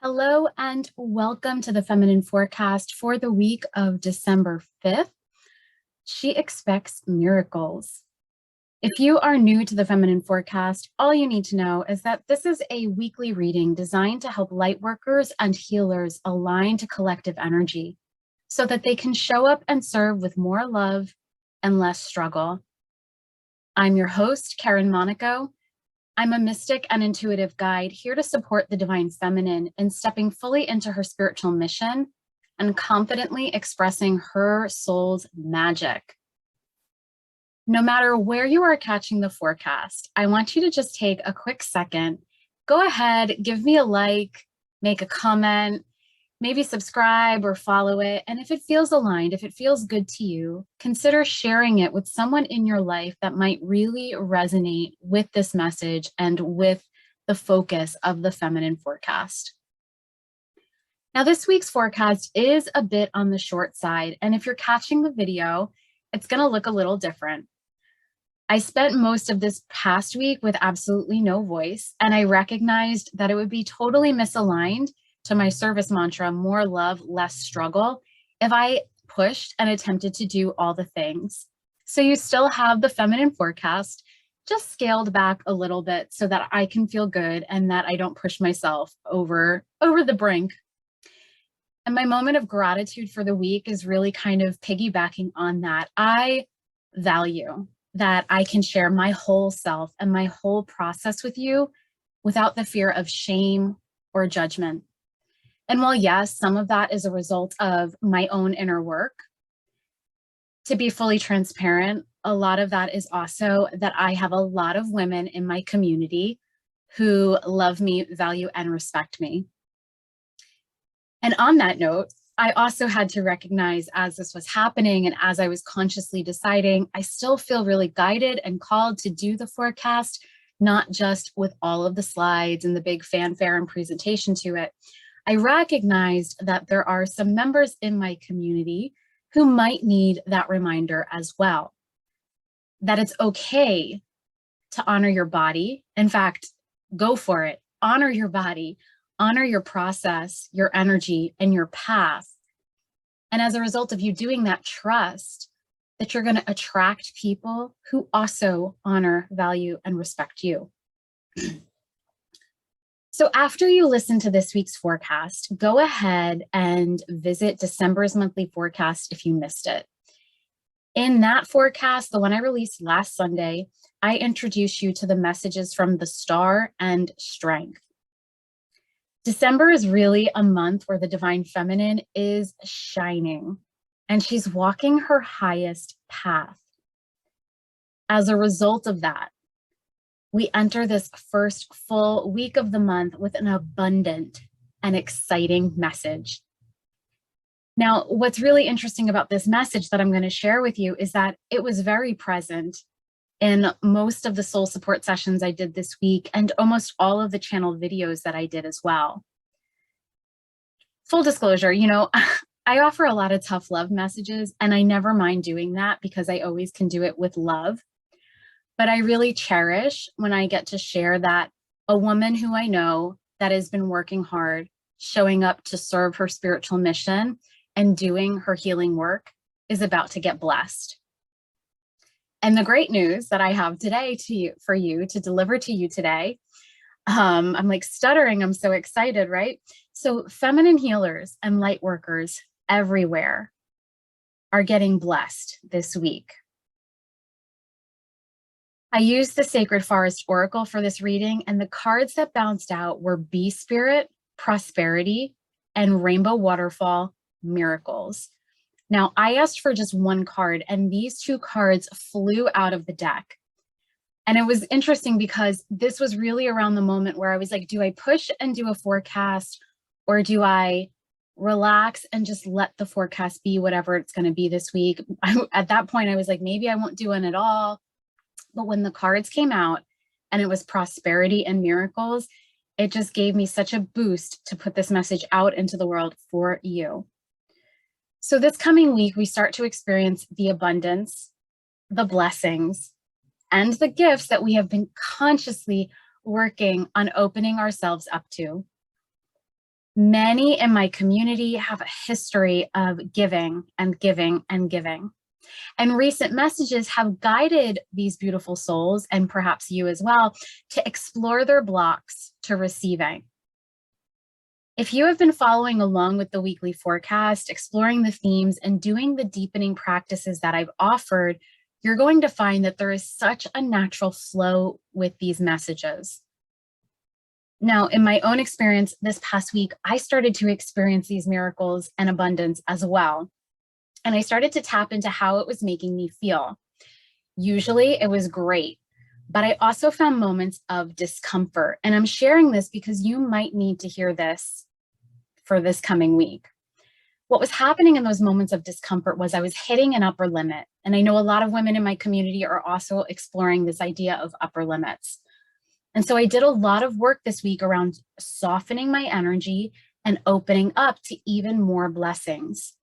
Hello and welcome to the Feminine Forecast for the week of December 5th. She expects miracles. If you are new to the Feminine Forecast, all you need to know is that this is a weekly reading designed to help lightworkers and healers align to collective energy so that they can show up and serve with more love and less struggle. I'm your host, Karen Monaco. I'm a mystic and intuitive guide here to support the divine feminine in stepping fully into her spiritual mission and confidently expressing her soul's magic. No matter where you are catching the forecast, I want you to just take a quick second, go ahead, give me a like, make a comment, maybe subscribe or follow it. And if it feels aligned, if it feels good to you, consider sharing it with someone in your life that might really resonate with this message and with the focus of the feminine forecast. Now, this week's forecast is a bit on the short side. And if you're catching the video, it's going to look a little different. I spent most of this past week with absolutely no voice, and I recognized that it would be totally misaligned to my service mantra, more love, less struggle, if I pushed and attempted to do all the things. So you still have the feminine forecast, just scaled back a little bit so that I can feel good and that I don't push myself over the brink. And my moment of gratitude for the week is really kind of piggybacking on that. I value that I can share my whole self and my whole process with you without the fear of shame or judgment. And while yes, some of that is a result of my own inner work, to be fully transparent, a lot of that is also that I have a lot of women in my community who love me, value, and respect me. And on that note, I also had to recognize as this was happening and as I was consciously deciding, I still feel really guided and called to do the forecast, not just with all of the slides and the big fanfare and presentation to it. I recognized that there are some members in my community who might need that reminder as well, that it's okay to honor your body. In fact, go for it. Honor your body, honor your process, your energy, and your path. And as a result of you doing that, trust that you're going to attract people who also honor, value, and respect you. So after you listen to this week's forecast, go ahead and visit December's monthly forecast if you missed it. In that forecast, the one I released last Sunday, I introduce you to the messages from the star and strength. December is really a month where the divine feminine is shining and she's walking her highest path. As a result of that, we enter this first full week of the month with an abundant and exciting message. Now, what's really interesting about this message that I'm going to share with you is that it was very present in most of the soul support sessions I did this week and almost all of the channel videos that I did as well. Full disclosure, I offer a lot of tough love messages and I never mind doing that because I always can do it with love. But I really cherish when I get to share that a woman who I know that has been working hard, showing up to serve her spiritual mission and doing her healing work is about to get blessed. And the great news that I have today for you to deliver to you today, I'm like stuttering, I'm so excited, right? So feminine healers and light workers everywhere are getting blessed this week. I used the Sacred Forest Oracle for this reading, and the cards that bounced out were Bee Spirit, Prosperity, and Rainbow Waterfall, Miracles. Now, I asked for just one card, and these two cards flew out of the deck. And it was interesting because this was really around the moment where I was like, do I push and do a forecast, or do I relax and just let the forecast be whatever it's going to be this week? At that point, I was like, maybe I won't do one at all. But when the cards came out and it was prosperity and miracles, it just gave me such a boost to put this message out into the world for you. So this coming week, we start to experience the abundance, the blessings, and the gifts that we have been consciously working on opening ourselves up to. Many in my community have a history of giving and giving and giving. And recent messages have guided these beautiful souls, and perhaps you as well, to explore their blocks to receiving. If you have been following along with the weekly forecast, exploring the themes and doing the deepening practices that I've offered, you're going to find that there is such a natural flow with these messages. Now, in my own experience this past week, I started to experience these miracles and abundance as well. And I started to tap into how it was making me feel. Usually it was great, but I also found moments of discomfort. And I'm sharing this because you might need to hear this for this coming week. What was happening in those moments of discomfort was I was hitting an upper limit. And I know a lot of women in my community are also exploring this idea of upper limits. And so I did a lot of work this week around softening my energy and opening up to even more blessings.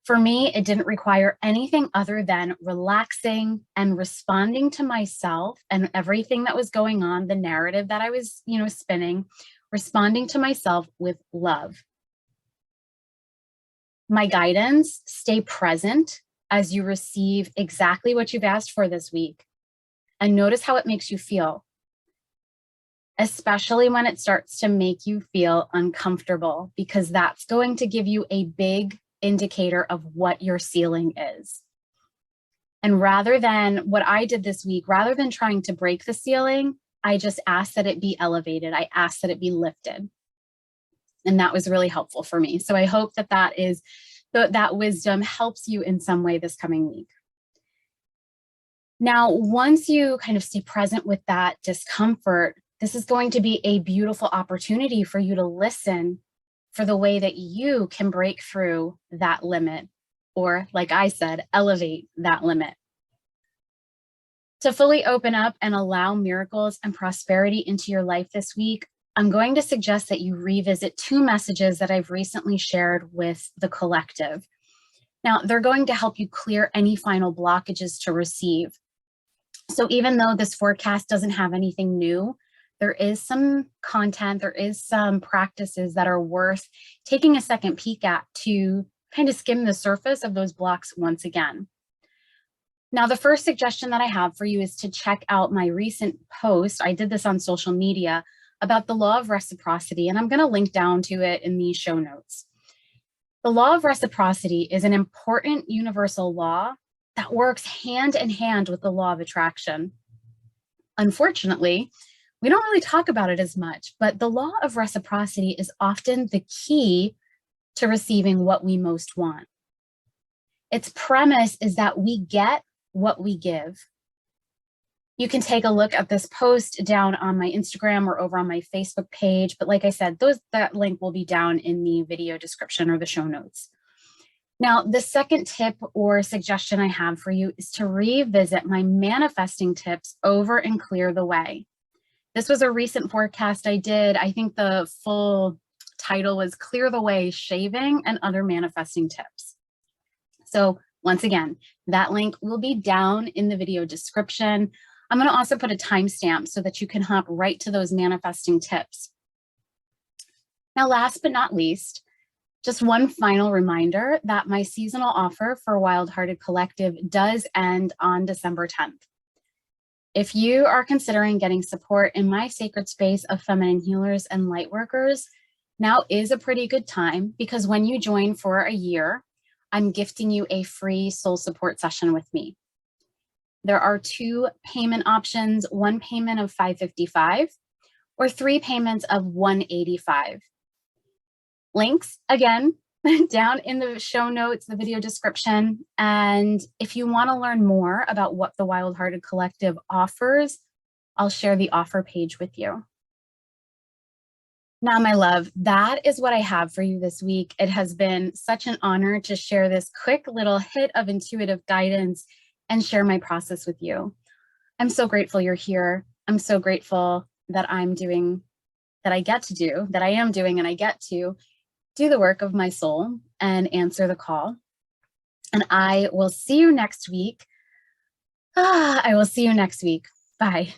For me, it didn't require anything other than relaxing and responding to myself and everything that was going on, the narrative that I was, spinning, responding to myself with love. My guidance: stay present as you receive exactly what you've asked for this week, and notice how it makes you feel, especially when it starts to make you feel uncomfortable, because that's going to give you a big indicator of what your ceiling is. And rather than what I did this week, rather than trying to break the ceiling, I just asked that it be elevated. I asked that it be lifted. And that was really helpful for me. So I hope that that wisdom helps you in some way this coming week. Now, once you kind of stay present with that discomfort, this is going to be a beautiful opportunity for you to listen for the way that you can break through that limit, or like I said, elevate that limit. To fully open up and allow miracles and prosperity into your life this week, I'm going to suggest that you revisit 2 messages that I've recently shared with the collective. Now, they're going to help you clear any final blockages to receive. So even though this forecast doesn't have anything new, there is some content, there is some practices that are worth taking a second peek at to kind of skim the surface of those blocks once again. Now, the first suggestion that I have for you is to check out my recent post. I did this on social media about the law of reciprocity, and I'm going to link down to it in the show notes. The law of reciprocity is an important universal law that works hand in hand with the law of attraction. Unfortunately, we don't really talk about it as much, but the law of reciprocity is often the key to receiving what we most want. Its premise is that we get what we give. You can take a look at this post down on my Instagram or over on my Facebook page, but like I said, that link will be down in the video description or the show notes. Now, the second tip or suggestion I have for you is to revisit my manifesting tips over and clear the way. This was a recent forecast I did. I think the full title was Clear the Way, Shaving and Other Manifesting Tips. So once again, that link will be down in the video description. I'm going to also put a timestamp so that you can hop right to those manifesting tips. Now, last but not least, just one final reminder that my seasonal offer for Wild Hearted Collective does end on December 10th. If you are considering getting support in my sacred space of feminine healers and light workers, now is a pretty good time, because when you join for a year, I'm gifting you a free soul support session with me. There are 2 payment options, 1 payment of $555 or 3 payments of $185. Links, again, down in the show notes, the video description. And if you want to learn more about what the Wild Hearted Collective offers, I'll share the offer page with you. Now, my love, that is what I have for you this week. It has been such an honor to share this quick little hit of intuitive guidance and share my process with you. I'm so grateful you're here. I'm so grateful that I am doing and I get to do the work of my soul and answer the call. And I will see you next week. I will see you next week. Bye.